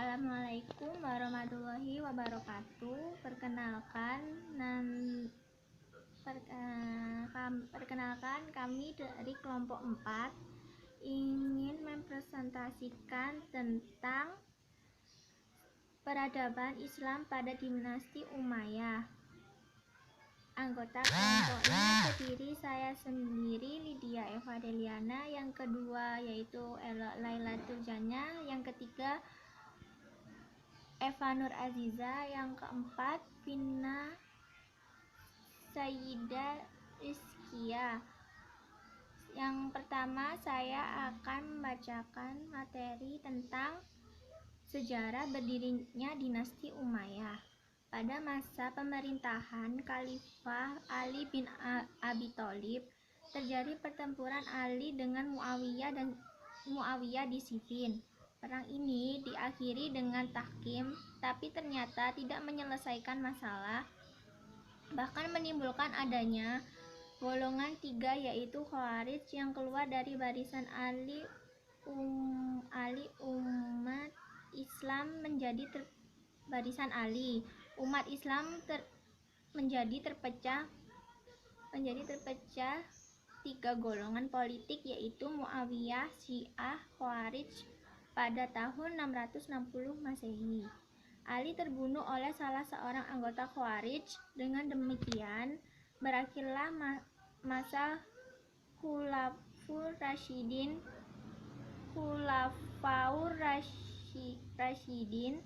Assalamualaikum warahmatullahi wabarakatuh. Perkenalkan kami dari kelompok 4 ingin mempresentasikan tentang peradaban Islam pada dinasti Umayyah. Anggota kelompoknya terdiri saya sendiri, Lydia Eva Deliana, yang kedua yaitu Laila Turjana, yang ketiga Eva Nur Aziza, yang keempat Vina Sayyidah Rizkia. Yang pertama saya akan membacakan materi tentang sejarah berdirinya dinasti Umayyah. Pada masa pemerintahan Khalifah Ali bin Abi Thalib, terjadi pertempuran Ali dengan Muawiyah di Siffin. Perang ini diakhiri dengan tahkim, tapi ternyata tidak menyelesaikan masalah, bahkan menimbulkan adanya golongan tiga, yaitu Khawarij yang keluar dari barisan umat Islam menjadi barisan Ali. Umat Islam menjadi terpecah tiga golongan politik, yaitu Muawiyah, Syiah, Khawarij pada tahun 660 Masehi. Ali terbunuh oleh salah seorang anggota Khawarij. Dengan demikian berakhirlah masa Khulafaur Rasyidin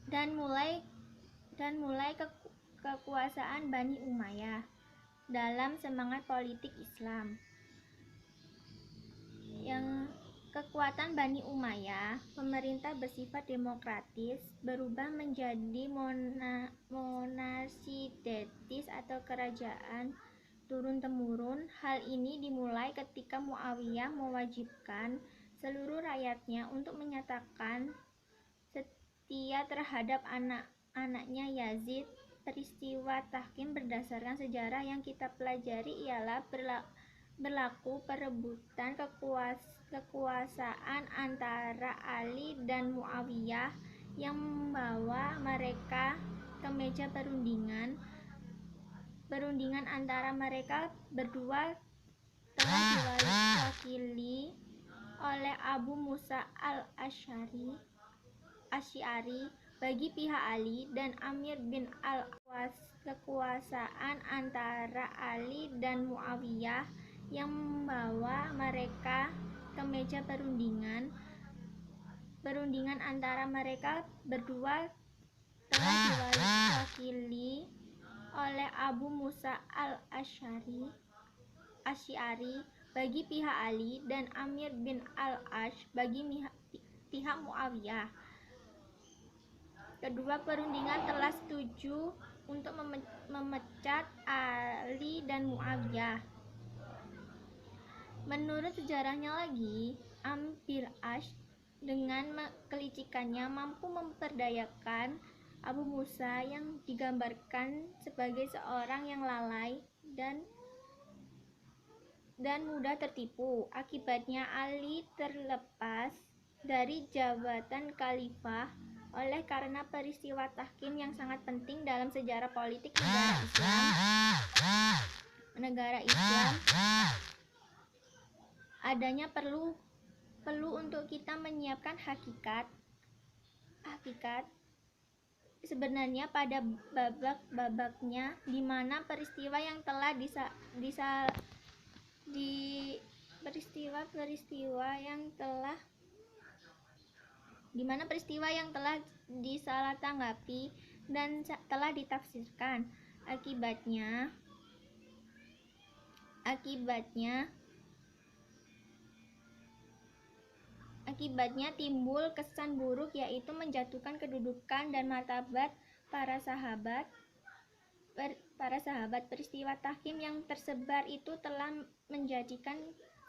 dan mulai kekuasaan Bani Umayyah dalam semangat politik Islam. Yang kekuatan Bani Umayyah, pemerintah bersifat demokratis, berubah menjadi monarsidetis atau kerajaan turun-temurun. Hal ini dimulai ketika Muawiyah mewajibkan seluruh rakyatnya untuk menyatakan setia terhadap anaknya Yazid. Peristiwa tahkim berdasarkan sejarah yang kita pelajari ialah berlaku perebutan kekuasaan antara Ali dan Muawiyah yang membawa mereka ke meja perundingan. Perundingan antara mereka berdua telah diwakili oleh Abu Musa al-Asy'ari bagi pihak Ali dan Amir bin al-As. Kekuasaan antara Ali dan Muawiyah yang membawa mereka ke meja perundingan. Perundingan antara mereka berdua telah diwakili oleh Abu Musa al-Asy'ari bagi pihak Ali dan Amir bin al-As bagi pihak Muawiyah. Kedua perundingan telah setuju untuk memecat Ali dan Muawiyah. Menurut sejarahnya lagi, Amr bin al-As dengan kelicikannya mampu memperdayakan Abu Musa yang digambarkan sebagai seorang yang lalai dan mudah tertipu. Akibatnya Ali terlepas dari jabatan khalifah oleh karena peristiwa tahkim yang sangat penting dalam sejarah politik negara Islam. Adanya perlu untuk kita menyiapkan hakikat sebenarnya pada babak-babaknya, di mana peristiwa yang telah disalah-tanggapi dan telah ditafsirkan. Akibatnya timbul kesan buruk, yaitu menjatuhkan kedudukan dan martabat para sahabat. Peristiwa tahkim yang tersebar itu telah menjadikan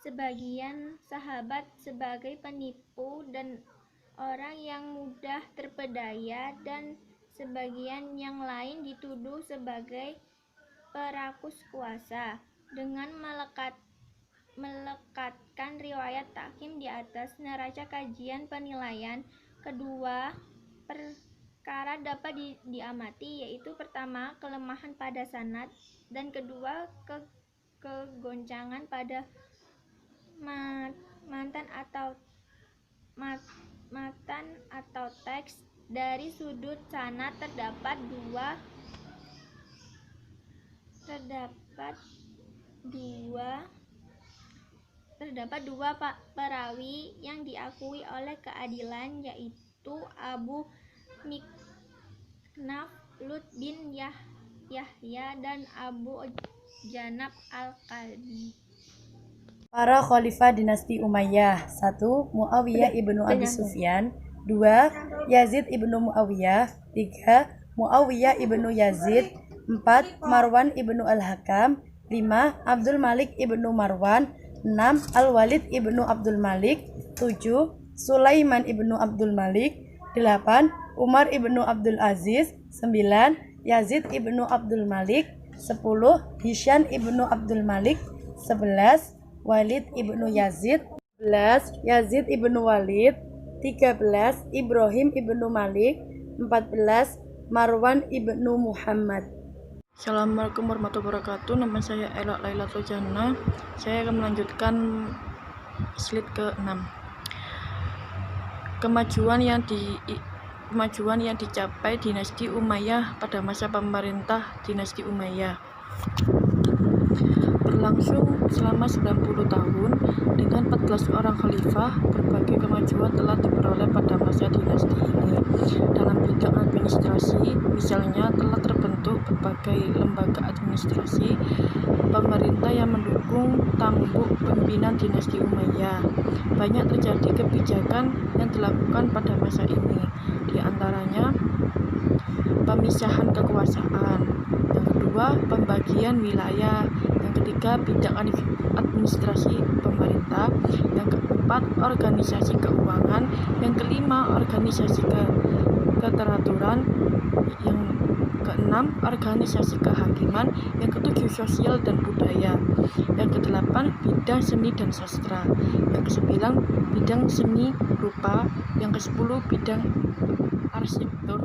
sebagian sahabat sebagai penipu dan orang yang mudah terpedaya, dan sebagian yang lain dituduh sebagai perakus kuasa. Dengan melekatkan riwayat tahkim di atas neraca kajian penilaian. Kedua perkara dapat diamati, yaitu pertama, kelemahan pada sanad, dan kedua, kegoncangan pada matan atau teks. Dari sudut sanad terdapat dua perawi yang diakui oleh keadilan, yaitu Abu Miknaf Lut bin Yahya dan Abu Janab al-Kalbi. Para khalifah dinasti Umayyah. 1. Muawiyah ibnu Abi Sufyan. 2. Yazid ibnu Muawiyah. 3. Muawiyah ibnu Yazid. 4. Marwan ibnu Al-Hakam. 5. Abdul Malik ibnu Marwan. 6. Al-Walid ibnu Abdul Malik. 7. Sulaiman ibnu Abdul Malik. 8. Umar ibnu Abdul Aziz. 9. Yazid ibnu Abdul Malik. 10. Hisham ibnu Abdul Malik. 11. Walid ibnu Yazid. 12. Yazid ibnu Walid. 13. Ibrahim ibnu Malik. 14. Marwan ibnu Muhammad. Assalamualaikum warahmatullahi wabarakatuh. Nama saya Ela Lailatul Jannah. Saya akan melanjutkan slide ke-6. Kemajuan yang dicapai dinasti Umayyah pada masa pemerintah dinasti Umayyah berlangsung selama 90 tahun dengan 14 orang khalifah. Berbagai kemajuan telah diperoleh pada masa dinasti ini. Dalam bidang administrasi, misalnya telah terbentuk berbagai lembaga administrasi pemerintah yang mendukung tampuk pimpinan dinasti Umayyah. Banyak terjadi kebijakan yang dilakukan pada masa ini, di antaranya pemisahan kekuasaan, yang kedua pembagian wilayah, yang ketiga bidang administrasi pemerintah, yang keempat organisasi keuangan, yang kelima organisasi keteraturan, yang keenam organisasi kehakiman, yang ketujuh sosial dan budaya, yang kedelapan bidang seni dan sastra, yang kesembilan bidang seni rupa, yang kesepuluh bidang arsitektur